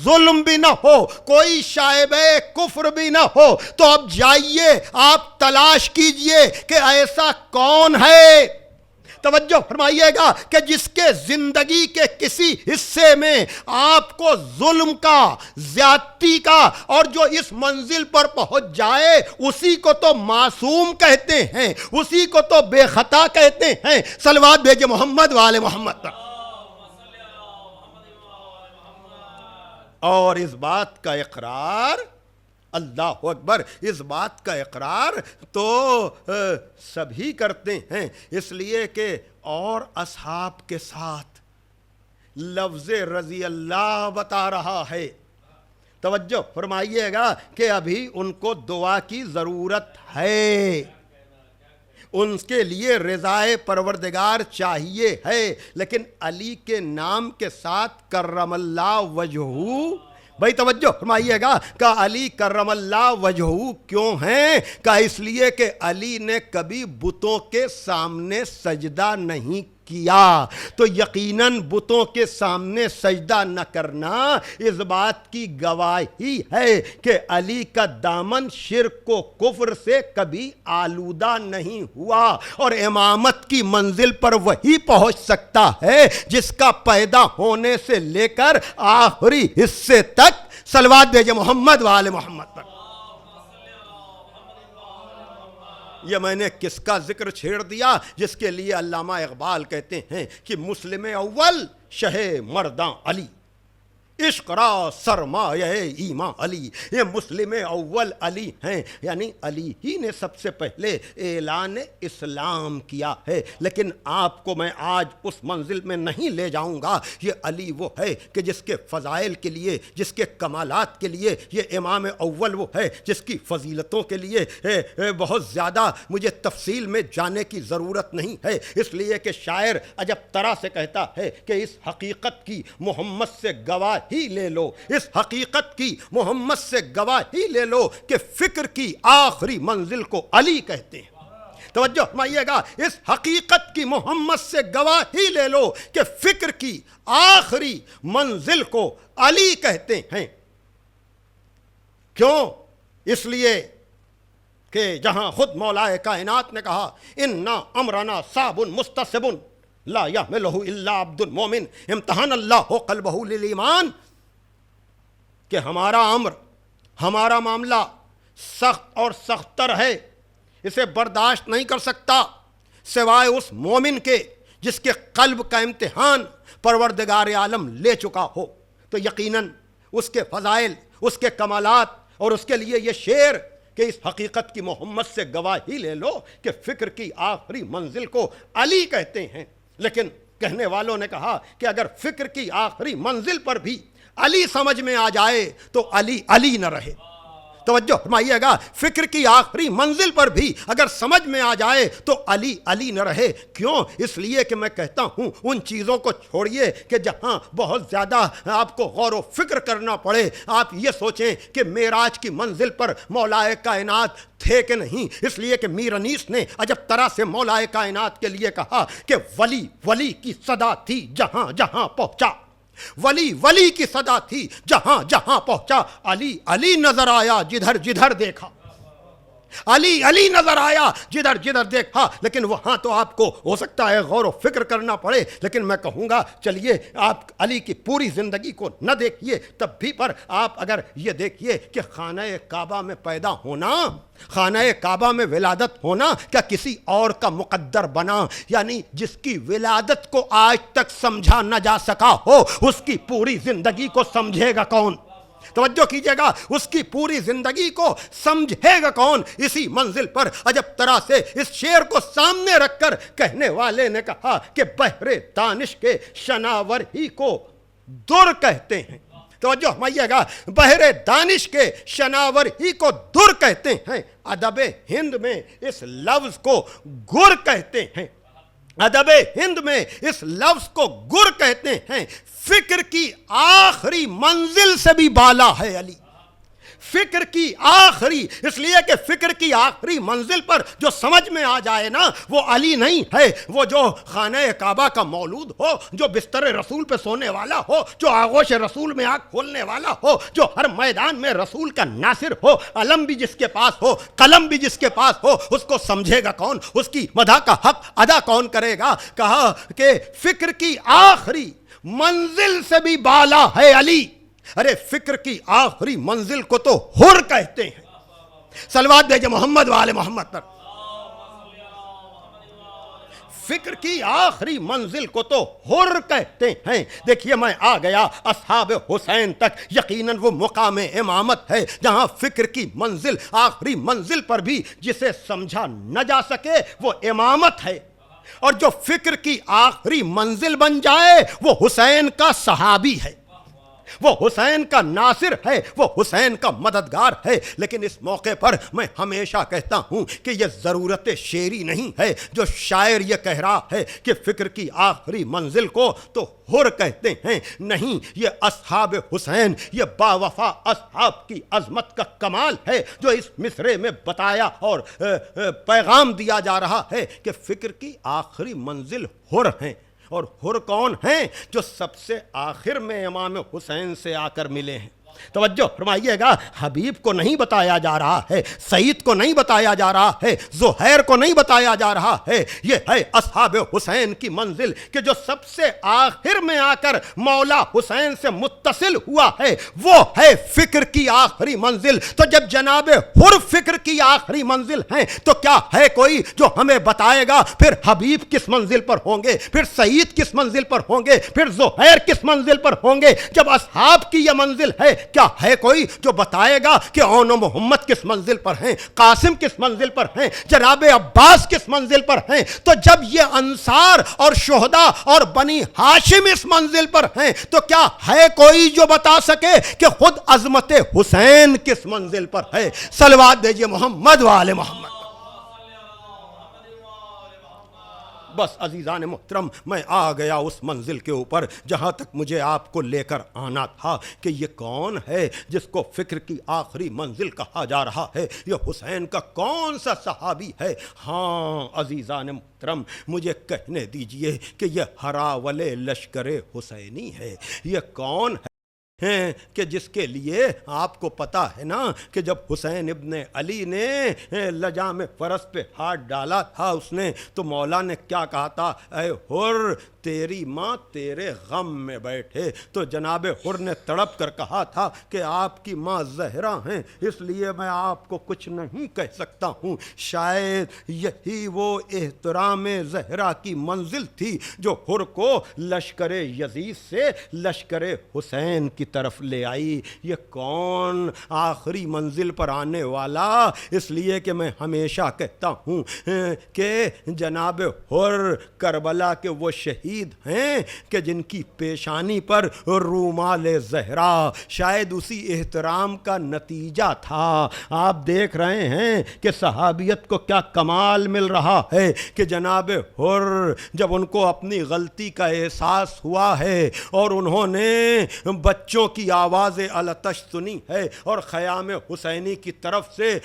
ظلم بھی نہ ہو، کوئی شائبہ کفر بھی نہ ہو۔ تو اب جائیے آپ تلاش کیجئے کہ ایسا کون ہے، توجہ فرمائیے گا، کہ جس کے زندگی کے کسی حصے میں آپ کو ظلم کا، زیادتی کا، اور جو اس منزل پر پہنچ جائے اسی کو تو معصوم کہتے ہیں، اسی کو تو بے خطا کہتے ہیں۔ صلوات بھیجے محمد وآل محمد پر۔ اور اس بات کا اقرار، اللہ اکبر، اس بات کا اقرار تو سبھی کرتے ہیں، اس لیے کہ اور اصحاب کے ساتھ لفظ رضی اللہ بتا رہا ہے۔ توجہ فرمائیے گا کہ ابھی ان کو دعا کی ضرورت ہے، ان کے لیے رضائے پروردگار چاہیے ہے، لیکن علی کے نام کے ساتھ کرم اللہ وجہہ، بھائی توجہ فرمائیے گا کہ علی کرم اللہ وجہہ کیوں ہیں؟ کہ اس لیے کہ علی نے کبھی بتوں کے سامنے سجدہ نہیں کیا، تو یقیناً بتوں کے سامنے سجدہ نہ کرنا اس بات کی گواہی ہے کہ علی کا دامن شرک و کفر سے کبھی آلودہ نہیں ہوا، اور امامت کی منزل پر وہی پہنچ سکتا ہے جس کا پیدا ہونے سے لے کر آخری حصے تک، صلوات بھیجے محمد وآل محمد پر۔ یہ میں نے کس کا ذکر چھیڑ دیا جس کے لیے علامہ اقبال کہتے ہیں کہ مسلم اول شہ مرداں علی، عشق را سرمایہ ایمان علی۔ یہ مسلم اول علی ہیں، یعنی علی ہی نے سب سے پہلے اعلان اسلام کیا ہے، لیکن آپ کو میں آج اس منزل میں نہیں لے جاؤں گا۔ یہ علی وہ ہے کہ جس کے فضائل کے لیے، جس کے کمالات کے لیے یہ امام اول وہ ہے جس کی فضیلتوں کے لیے بہت زیادہ مجھے تفصیل میں جانے کی ضرورت نہیں ہے، اس لیے کہ شاعر عجب طرح سے کہتا ہے کہ اس حقیقت کی محمد سے گواہ ہی لے لو، اس حقیقت کی محمد سے گواہی لے لو کہ فکر کی آخری منزل کو علی کہتے ہیں۔ توجہ فرمائیے گا، اس حقیقت کی محمد سے گواہی لے لو کہ فکر کی آخری منزل کو علی کہتے ہیں۔ کیوں؟ اس لیے کہ جہاں خود مولا کائنات نے کہا اِنَّا امرنا صعب مستصعب لا یحملہ الا عبد المومن امتحان اللہ قلبہ للایمان، کہ ہمارا امر، ہمارا معاملہ سخت اور سختر ہے، اسے برداشت نہیں کر سکتا سوائے اس مومن کے جس کے قلب کا امتحان پروردگار عالم لے چکا ہو۔ تو یقیناً اس کے فضائل، اس کے کمالات، اور اس کے لیے یہ شعر کہ اس حقیقت کی محمد سے گواہی لے لو کہ فکر کی آخری منزل کو علی کہتے ہیں۔ لیکن کہنے والوں نے کہا کہ اگر فکر کی آخری منزل پر بھی علی سمجھ میں آ جائے تو علی علی نہ رہے۔ توجہ فرمائیے گا، فکر کی آخری منزل پر بھی اگر سمجھ میں آ جائے تو علی علی نہ رہے۔ کیوں؟ اس لیے کہ میں کہتا ہوں ان چیزوں کو چھوڑیے کہ جہاں بہت زیادہ آپ کو غور و فکر کرنا پڑے۔ آپ یہ سوچیں کہ معراج کی منزل پر مولا کائنات تھے کہ نہیں، اس لیے کہ میر انیس نے عجب طرح سے مولا کائنات کے لیے کہا کہ ولی ولی کی صدا تھی جہاں جہاں پہنچا، ولی ولی کی صدا تھی جہاں جہاں پہنچا، علی علی نظر آیا جدھر جدھر دیکھا، علی علی نظر آیا جدھر جدھر دیکھا۔ لیکن وہاں تو آپ کو ہو سکتا ہے غور و فکر کرنا پڑے، لیکن میں کہوں گا چلیے آپ علی کی پوری زندگی کو نہ دیکھیے، تب بھی پر آپ اگر یہ دیکھیے کہ خانہ کعبہ میں پیدا ہونا، خانہ کعبہ میں ولادت ہونا کیا کسی اور کا مقدر بنا؟ یعنی جس کی ولادت کو آج تک سمجھا نہ جا سکا ہو، اس کی پوری زندگی کو سمجھے گا کون؟ توجہ کیجئے گا، اس کی پوری زندگی کو سمجھے گا کون؟ اسی منزل پر عجب طرح سے اس شعر کو سامنے رکھ کر کہنے والے نے کہا کہ بحر دانش کے شناور ہی کو در کہتے ہیں۔ توجہ فرمائیے گا، بحر دانش کے شناور ہی کو در کہتے ہیں، ادب ہند میں اس لفظ کو گر کہتے ہیں، ادب ہند میں اس لفظ کو گر کہتے ہیں۔ فکر کی آخری منزل سے بھی بالا ہے علی، فکر کی آخری، اس لیے کہ فکر کی آخری منزل پر جو سمجھ میں آ جائے نا وہ علی نہیں ہے، وہ جو خانہ کعبہ کا مولود ہو، جو بستر رسول پہ سونے والا ہو، جو آغوش رسول میں آنکھ کھولنے والا ہو، جو ہر میدان میں رسول کا ناصر ہو، علم بھی جس کے پاس ہو، قلم بھی جس کے پاس ہو، اس کو سمجھے گا کون؟ اس کی مدح کا حق ادا کون کرے گا؟ کہا کہ فکر کی آخری منزل سے بھی بالا ہے علی۔ ارے فکر کی آخری منزل کو تو حر کہتے ہیں۔ صلوات بھیجے محمد وآل محمد پر۔ فکر کی آخری منزل کو تو حر کہتے ہیں۔ دیکھیے میں آ گیا اصحاب حسین تک، یقیناً وہ مقام امامت ہے جہاں فکر کی منزل، آخری منزل پر بھی جسے سمجھا نہ جا سکے وہ امامت ہے، اور جو فکر کی آخری منزل بن جائے وہ حسین کا صحابی ہے، وہ حسین کا ناصر ہے، وہ حسین کا مددگار ہے۔ لیکن اس موقع پر میں ہمیشہ کہتا ہوں کہ یہ ضرورت شعری نہیں ہے جو شاعر یہ کہہ رہا ہے کہ فکر کی آخری منزل کو تو حر کہتے ہیں، نہیں، یہ اصحاب حسین، یہ باوفا اصحاب کی عظمت کا کمال ہے جو اس مصرعے میں بتایا اور پیغام دیا جا رہا ہے کہ فکر کی آخری منزل حر ہیں۔ اور حر کون ہیں؟ جو سب سے آخر میں امام حسین سے آ کر ملے ہیں۔ توجہ فرمائیے گا، حبیب کو نہیں بتایا جا رہا ہے، سعید کو نہیں بتایا جا رہا ہے، زہیر کو نہیں بتایا جا رہا ہے، یہ ہے اصحاب حسین کی منزل کہ جو سب سے آخر میں آ کر مولا حسین سے متصل ہوا ہے، وہ ہے فکر کی آخری منزل۔ تو جب جناب حر فکر کی آخری منزل ہیں تو کیا ہے کوئی جو ہمیں بتائے گا پھر حبیب کس منزل پر ہوں گے، پھر سعید کس منزل پر ہوں گے، پھر زہیر کس منزل پر ہوں گے؟ جب اصحاب کی یہ منزل ہے، کیا ہے کوئی جو بتائے گا کہ اون و محمد کس منزل پر ہیں، قاسم کس منزل پر ہیں، جناب عباس کس منزل پر ہیں؟ تو جب یہ انصار اور شہداء اور بنی ہاشم اس منزل پر ہیں تو کیا ہے کوئی جو بتا سکے کہ خود عظمت حسین کس منزل پر ہے؟ صلوات دیجئے محمد وآل محمد۔ بس عزیزان محترم، میں آ گیا اس منزل کے اوپر جہاں تک مجھے آپ کو لے کر آنا تھا کہ یہ کون ہے جس کو فکر کی آخری منزل کہا جا رہا ہے؟ یہ حسین کا کون سا صحابی ہے؟ ہاں عزیزان محترم، مجھے کہنے دیجئے کہ یہ ہراول لشکر حسینی ہے۔ یہ کون ہے کہ جس کے لیے آپ کو پتا ہے نا کہ جب حسین ابن علی نے لجام فرس پہ ہاتھ ڈالا تھا اس نے تو مولا نے کیا کہا تھا؟ اے حر تیری ماں تیرے غم میں بیٹھے۔ تو جناب حر نے تڑپ کر کہا تھا کہ آپ کی ماں زہرا ہیں، اس لیے میں آپ کو کچھ نہیں کہہ سکتا ہوں۔ شاید یہی وہ احترام زہرا کی منزل تھی جو حر کو لشکر یزید سے لشکر حسین کی طرف لے آئی۔ یہ کون آخری منزل پر آنے والا؟ اس لیے کہ میں ہمیشہ کہتا ہوں کہ جناب حر کربلا کے وہ شہید ہیں کہ جن کی پیشانی پر رومال زہرا شاید اسی احترام کا نتیجہ تھا۔ آپ دیکھ رہے ہیں کہ صحابیت کو کیا کمال مل رہا ہے کہ جناب حر جب ان کو اپنی غلطی کا احساس ہوا ہے اور انہوں نے بچوں کی آواز العطش سنی ہے اور خیام حسینی کی طرف سے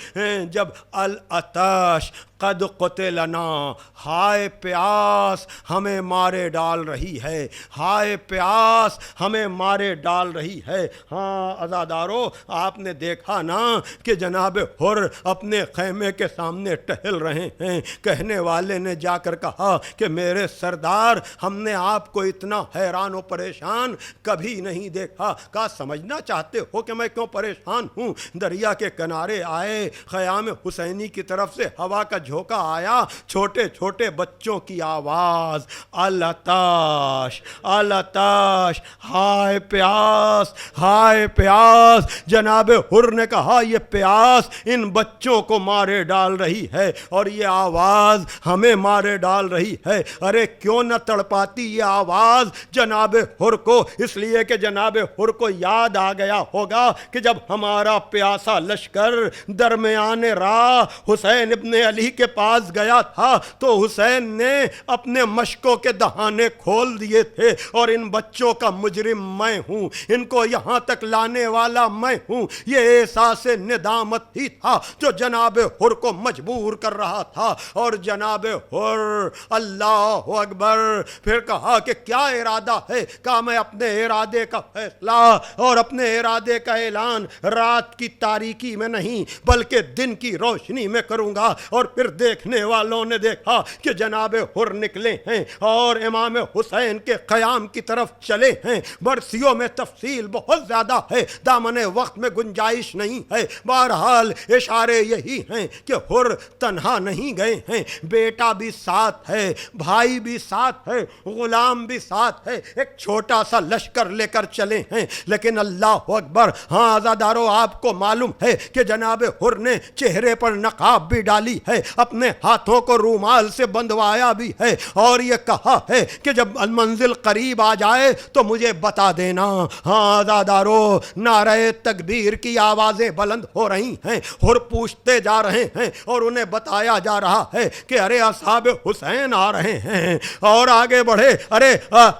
جب العطش قد قتلنا، ہائے پیاس ہمیں مارے ڈال رہی ہے، ہائے پیاس ہمیں مارے ڈال رہی ہے۔ ہاں عزادارو، آپ نے دیکھا نا کہ جناب حر اپنے خیمے کے سامنے ٹہل رہے ہیں، کہنے والے نے جا کر کہا کہ میرے سردار، ہم نے آپ کو اتنا حیران و پریشان کبھی نہیں دیکھا۔ کہا سمجھنا چاہتے ہو کہ میں کیوں پریشان ہوں؟ دریا کے کنارے آئے، خیام حسینی کی طرف سے ہوا کا جھونکا آیا، چھوٹے چھوٹے بچوں کی آواز، الاتش الاتش، ہائے پیاس ہائے پیاس۔ جناب حر نے کہا یہ پیاس ان بچوں کو مارے ڈال رہی ہے اور یہ آواز ہمیں مارے ڈال رہی ہے۔ ارے کیوں نہ تڑپاتی یہ آواز جناب حر کو؟ اس لیے کہ جناب حر کو یاد آ گیا ہوگا کہ جب ہمارا پیاسا لشکر درمیان راہ حسین ابن علی کے پاس گیا تھا تو حسین نے اپنے مشکوں کے دہانے کھول دیے تھے، اور ان بچوں کا مجرم میں ہوں، ان کو یہاں تک لانے والا میں ہوں۔ یہ احساس ندامت ہی تھا جو جناب حر کو مجبور کر رہا تھا۔ اور جناب حر اللہ اکبر، پھر کہا کہ کیا ارادہ ہے؟ کہا میں اپنے ارادے کا فیصلہ اور اپنے ارادے کا اعلان رات کی تاریکی میں نہیں بلکہ دن کی روشنی میں کروں گا۔ اور پھر دیکھنے والوں نے دیکھا کہ جناب حر نکلے ہیں اور امام حسین کے قیام کی طرف چلے ہیں۔ برسیوں میں تفصیل بہت زیادہ ہے، دامن وقت میں گنجائش نہیں ہے، بہرحال اشارے یہی ہیں کہ حر تنہا نہیں گئے ہیں، بیٹا بھی ساتھ ہے، بھائی بھی ساتھ ہے، غلام بھی ساتھ ہے، ایک چھوٹا سا لشکر لے کر چلے ہیں۔ لیکن اللہ اکبر، ہاں عزادارو آپ کو معلوم ہے کہ جناب حر نے چہرے پر نقاب بھی ڈالی ہے، اپنے ہاتھوں کو رومال سے بندھوایا بھی ہے، اور یہ کہا ہے کہ جب منزل قریب آ جائے تو مجھے بتا دینا۔ ہاں عزادارو، نعرہ تکبیر کی آوازیں بلند ہو رہی ہیں، حر پوچھتے جا رہے ہیں اور انہیں بتایا جا رہا ہے کہ ارے اصحاب حسین آ رہے ہیں، اور آگے بڑھے، ارے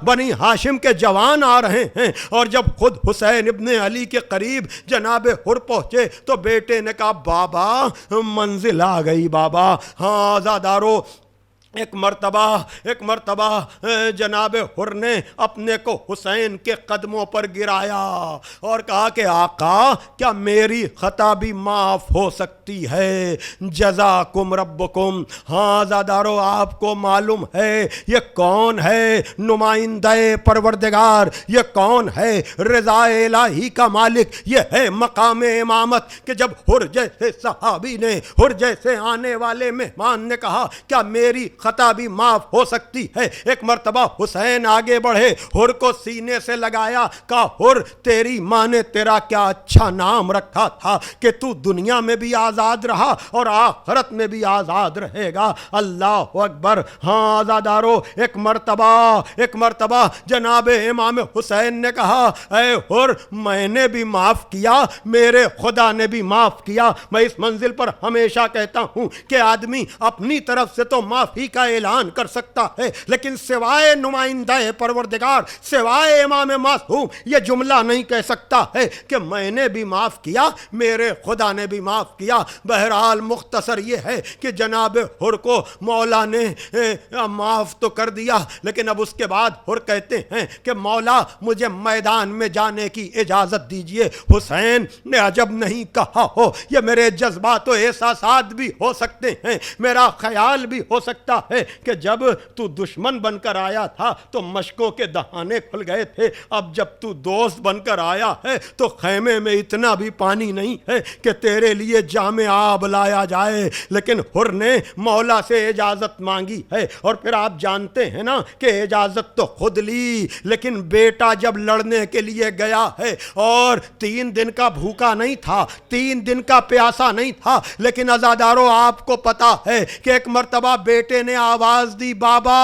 بنی ہاشم کے جوان آ رہے ہیں۔ اور جب خود حسین ابن علی کے قریب جناب حر پہنچے تو بیٹے نے کہا بابا منزل آ گئی بابا۔ ہاں عزادارو، ایک مرتبہ جناب حر نے اپنے کو حسین کے قدموں پر گرایا اور کہا کہ آقا کیا میری خطا بھی معاف ہو سکتی ہے؟ جزاکم ربکم۔ ہاں عزادارو آپ کو معلوم ہے یہ کون ہے؟ نمائندہ پروردگار، یہ کون ہے؟ رضا الہی کا مالک، یہ ہے مقام امامت کہ جب حر جیسے صحابی نے، حر جیسے آنے والے مہمان نے کہا کیا میری خطا بھی معاف ہو سکتی ہے؟ ایک مرتبہ حسین آگے بڑھے، حر کو سینے سے لگایا، کہا حر تیری ماں نے تیرا کیا اچھا نام رکھا تھا کہ تو دنیا میں بھی آزاد رہا اور آخرت میں بھی آزاد رہے گا۔ اللہ اکبر۔ ہاں عزادارو، ایک مرتبہ جناب امام حسین نے کہا اے حر میں نے بھی معاف کیا، میرے خدا نے بھی معاف کیا۔ میں اس منزل پر ہمیشہ کہتا ہوں کہ آدمی اپنی طرف سے تو معافی کا اعلان کر سکتا ہے، لیکن سوائے نمائندہ پروردگار، سوائے امام معصوم، یہ جملہ نہیں کہہ سکتا ہے کہ میں نے بھی معاف کیا، میرے خدا نے بھی معاف کیا۔ بہرحال مختصر یہ ہے کہ جناب حر کو مولا نے معاف تو کر دیا، لیکن اب اس کے بعد حر کہتے ہیں کہ مولا مجھے میدان میں جانے کی اجازت دیجئے۔ حسین نے عجب نہیں کہا ہو، یہ میرے جذبات و احساسات بھی ہو سکتے ہیں، میرا خیال بھی ہو سکتا ہے کہ جب تو دشمن بن کر آیا تھا تو مشکوں کے دہانے کھل گئے تھے، اب جب تو دوست بن کر آیا ہے تو خیمے میں اتنا بھی پانی نہیں ہے کہ تیرے لیے جام آب لایا جائے۔ لیکن حر نے مولا سے اجازت مانگی ہے، اور پھر آپ جانتے ہیں نا کہ اجازت تو خود لی، لیکن بیٹا جب لڑنے کے لیے گیا ہے اور 3 دن کا بھوکا نہیں تھا، 3 دن کا پیاسا نہیں تھا، لیکن عزادارو آپ کو پتا ہے کہ ایک مرتبہ بیٹے نے آواز دی بابا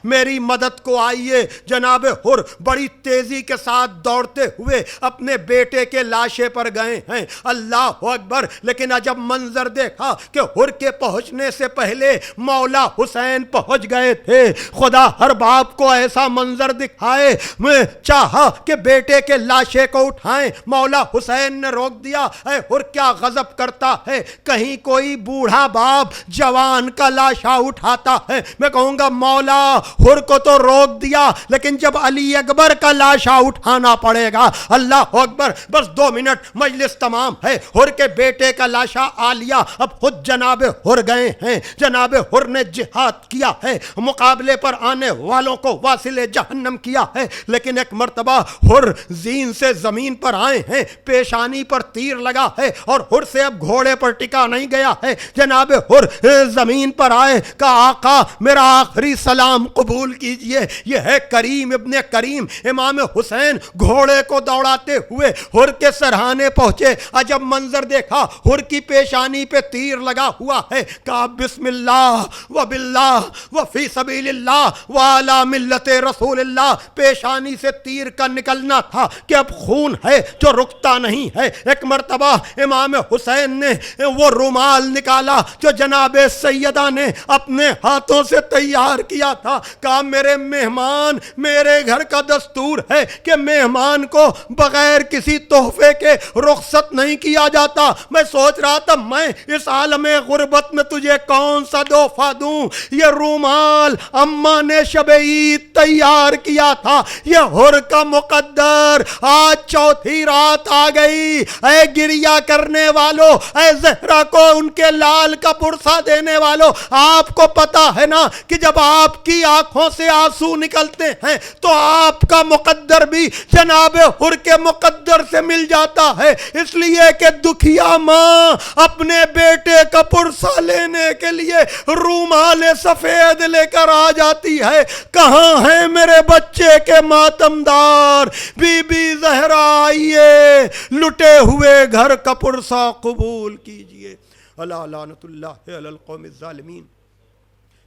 میری مدد کو آئیے۔ جناب حر بڑی تیزی کے ساتھ دوڑتے ہوئے اپنے بیٹے کے لاشے پر گئے ہیں۔ اللہ اکبر۔ لیکن عجب منظر دیکھا کہ حر کے پہنچنے سے پہلے مولا حسین پہنچ گئے تھے۔ خدا ہر باپ کو ایسا منظر دکھائے، میں چاہا کہ بیٹے کے لاشے کو اٹھائیں، مولا حسین نے روک دیا۔ اے حر کیا غضب کرتا ہے، کہیں کوئی بوڑھا باپ جوان کا لاشا اٹھا اٹھاتا ہے میں کہوں گا مولا حر کو تو روک دیا, لیکن جب علی اکبر کا لاشا اٹھانا پڑے گا, اللہ اکبر, بس 2 منٹ مجلس تمام ہے. حر کے بیٹے کا لاشا آ لیا, اب خود جناب حر گئے ہیں. جناب حر نے جہاد کیا ہے, مقابلے پر آنے والوں کو واصل جہنم کیا ہے, لیکن ایک مرتبہ حر زین سے زمین پر آئے ہیں, پیشانی پر تیر لگا ہے اور حر سے اب گھوڑے پر ٹکا نہیں گیا ہے. جناب حر زمین پر آئے, کہا آقا میرا آخری سلام قبول کیجئے. یہ ہے کریم ابن کریم امام حسین, گھوڑے کو دوڑاتے ہوئے حر کے سرہانے پہنچے. عجب منظر دیکھا, حر کی پیشانی پہ تیر لگا ہوا ہے. کہا بسم اللہ و باللہ و فی سبیل اللہ و علی ملت رسول اللہ. پیشانی سے تیر کا نکلنا تھا کہ اب خون ہے جو رکتا نہیں ہے. ایک مرتبہ امام حسین نے وہ رومال نکالا جو جناب سیدہ نے اپنے ہاتھوں سے تیار کیا تھا. کہا میرے مہمان, میرے گھر کا دستور ہے کہ مہمان کو بغیر کسی تحفے کے رخصت نہیں کیا جاتا. میں سوچ رہا تھا میں اس عالم غربت میں تجھے کون سا تحفہ دوں. یہ رومال اماں نے شب عید تیار کیا تھا. یہ حر کا مقدر آج چوتھی رات آ گئی. اے گریا کرنے والو, اے زہرا کو ان کے لال کا پرسا دینے والو, آپ کو پتا ہے نا کہ جب آپ کی آنکھوں سے آنسو نکلتے ہیں تو آپ کا مقدر بھی جناب حر کے مقدر سے مل جاتا ہے. اس لیے کہ دکھیا ماں اپنے بیٹے کا پرسا لینے کے لیے رومال سفید لے کر آ جاتی ہے. کہاں ہیں میرے بچے کے ماتمدار؟ بی بی زہرا آئیے, لٹے ہوئے گھر کا پرسا قبول کیجئے. الا لعنت اللہ علی القوم الظالمین,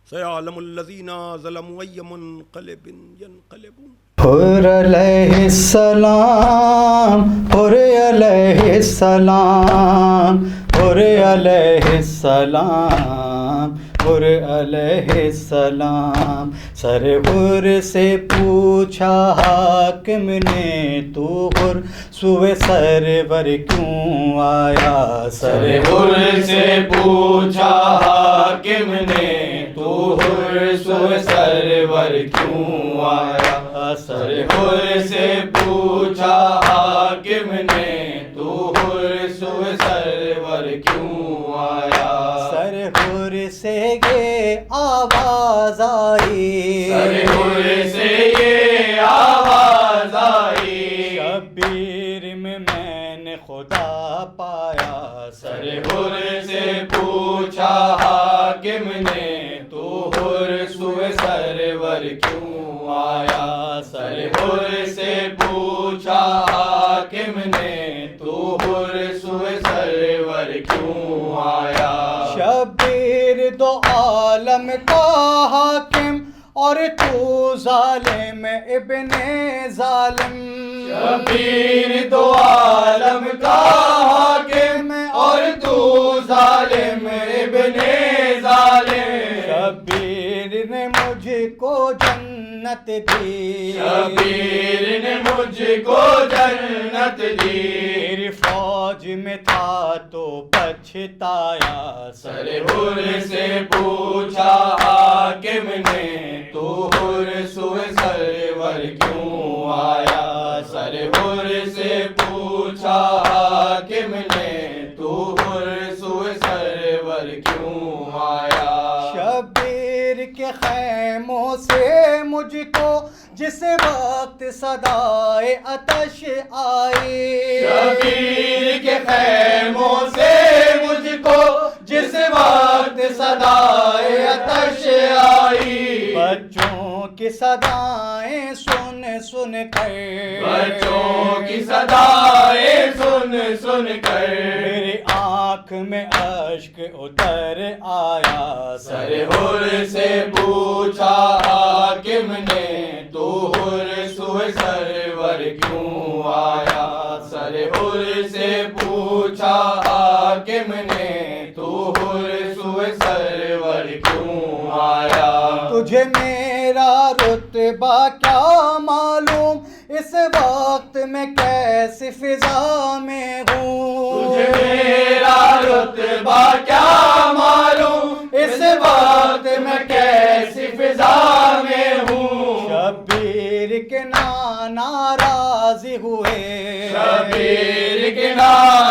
سیعلم الذین ظلموا ای منقلب ینقلبون. حر علیہ السلام, حر علیہ السلام, حر علیہ السلام, حر علیہ السلام. سر حر سے پوچھا حاکم نے تو حر سوئے سرور کیوں آیا. سر حر سے پوچھا حاکم نے تو حر سوئے سرور کیوں آیا. سر حر سے پوچھا حاکم نے تو حر سوئے سرور کیوں آیا. سر حر سے یہ آواز آئی, سر حر سے یہ آواز آئی, شبیر میں نے خدا پایا. سر حر سے پوچھا حاکم نے تو حر سوئے سرور کیوں آیا. سر حر سے پوچھا حاکم نے تو حر سوئے سرور کیوں آیا. شبیر دو عالم کا حاکم اور تو ظالم ابن ظالم. شبیر دو عالم کا حاکم اور تو ظالم ابن ظالم. شبیر نے مجھ کو جنت دی, شبیر نے مجھ کو جنت دی. میری فوج میں تھا تو پچھتایا. سر حر سے پوچھا حاکم نے تو حر سوئے سرور کیوں آیا. سر حر سے پوچھا حاکم نے تو حر سوئے سرور کیوں آیا. شبیر کے خیموں سے مجھ کو جس وقت صدائے آتش آئی. شبیر کے خیموں سے مجھ کو جس وقت صدائے آتش آئی. بچوں کی صدائیں سن سن کر, بچوں کی صدائیں سن سن کر میری آنکھ میں اشک اتر آیا. سر حر سے پوچھا حاکم نے تو حر سوئے سرور کیوں آیا. سر حر سے پوچھا حاکم نے تو حر سوئے سرور کیوں آیا. تجھے میرا رتبہ کیا معلوم, اس وقت میں کیسی فضا میں ہوں. تجھے میرا رتبہ کیا معلوم, اس وقت میں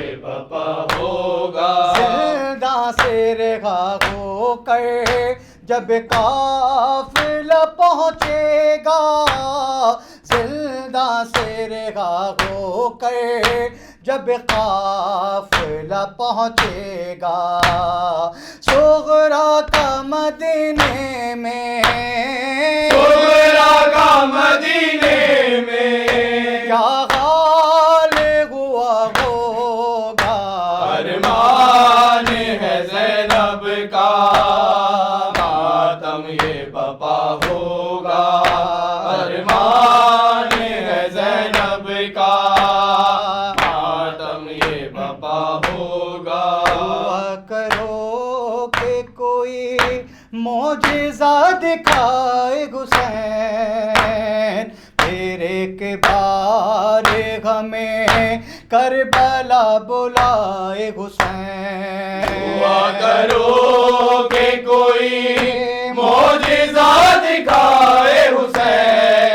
یہ بپا ہوگا زندہ سے رہا ہو کر جب قافلہ پہنچے گا، زندہ سے رہا ہو کر جب قافلہ پہنچے گا، صغرا کا مدینے میں، صغرا کا مدینے میں کیا حال ہوا ہوگا، ارمان ہے زینب کا ماتم یہ بپا ہوگا، ارمان ہے زینب کا ماتم یہ بپا ہوگا۔ دعا کرو کہ کوئی معجزہ دکھائے حسین، پھر ایک بار ہمیں کربلا بلائے حسین۔ دعا کرو کہ کوئی معجزہ دکھائے حسین،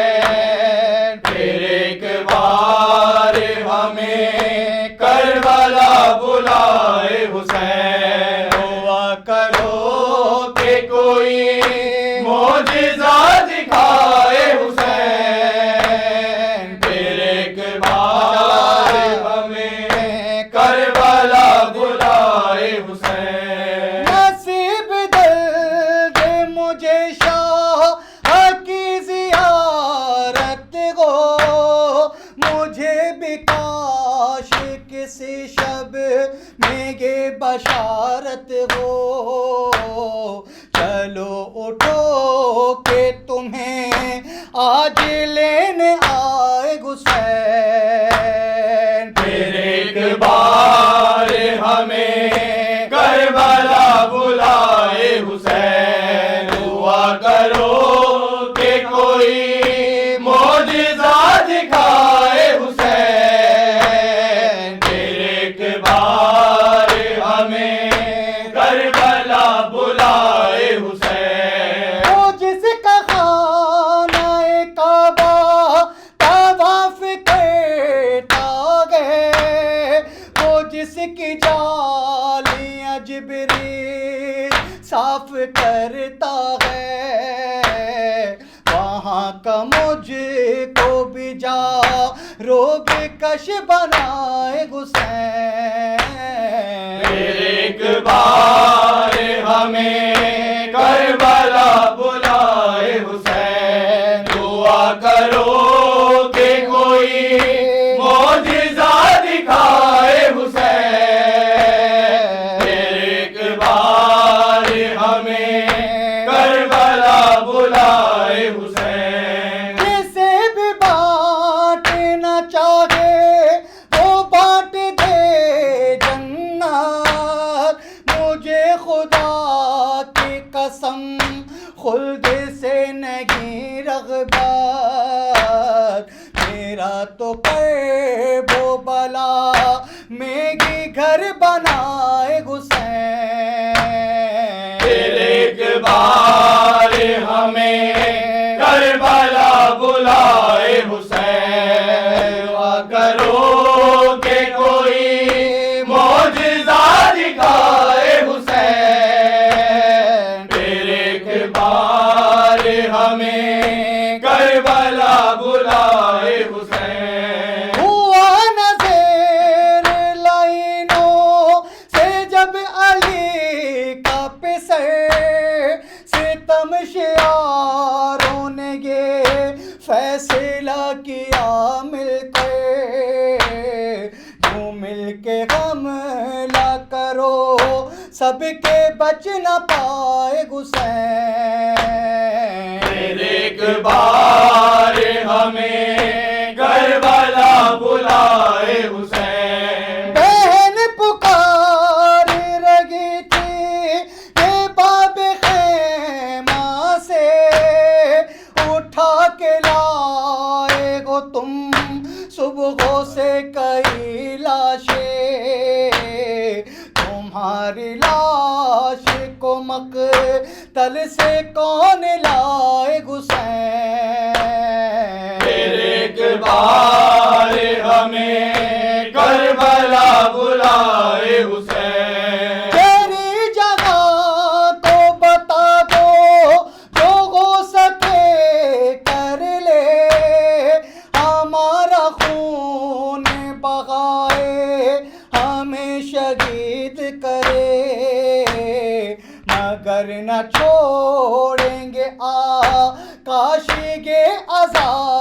پھر ایک بار ہمیں کربلا بلائے حسین۔ دعا کرو کہ کوئی معجزہ دکھائے حسین، پھر ایک بار ہمیں کربلا بلائے حسین۔ نصیب دل دے مجھے شاہ کی زیارت ہو، مجھے بھی کاش کسی شب میں یہ بشارت ہو، چلو اٹھو کہ تمہیں آج لینے آئے حسین، پھر ایک بار ہمیں کربلا بلائے حسین۔ دعا کرو کہ کوئی معجزہ دکھائے حسین، پھر ایک بار ہمیں کربلا بلائے حسین۔ وہ جس کا خانہ کعبہ طواف کرتا ہے، وہ جس کی جالیاں جبریل صاف کرتا ہے، وہاں کا مجھ کو بھی جا روگ کش بنائے حسین۔ پھر ایک بار ہمیں کربلا بلائے حسین۔ دعا کرو کہ کوئی معجزہ دکھائے حسین، پھر ایک بار ہمیں کربلا بلائے حسین۔ جسے بھی بانٹنا چاہے وہ بانٹ دے جنت، مجھے خدا کی قسم خلد سے نہیں رغبت، میرا تو قرب و بلا میں ہی گھر بنائے حسین۔ پھر ایک بار ہمیں کربلا بلائے حسین۔ دعا کرو کہ کوئی معجزہ دکھائے حسین، پھر ایک بار ہمیں کربلا بلائے حسین۔ ہوا نظر لائنوں سے جب علی کا پسر، ستم شعاروں نے یہ فیصلہ کیا مل کر، یوں مل کے حملہ کرو سب کے بچ نہ پائے حسین۔ پھر ایک بار ہمیں کربلا بلائے حسین۔ بہن پکار رہی تھی یہ باب خیمہ سے، اٹھا کے لائے گو تم صبحوں سے کئی لاشیں، تمہاری لاش کو مقتل سے کون لائے حسین۔ پھر ایک دربار ہمیں کربلا بلائے حسین تیری جگہ تو بتا دو جو ہو سکے کر لے ہمارا خون بہائے ہمیں شہید کرے مگر نہ چھوڑیں گے کاشی کے عذاب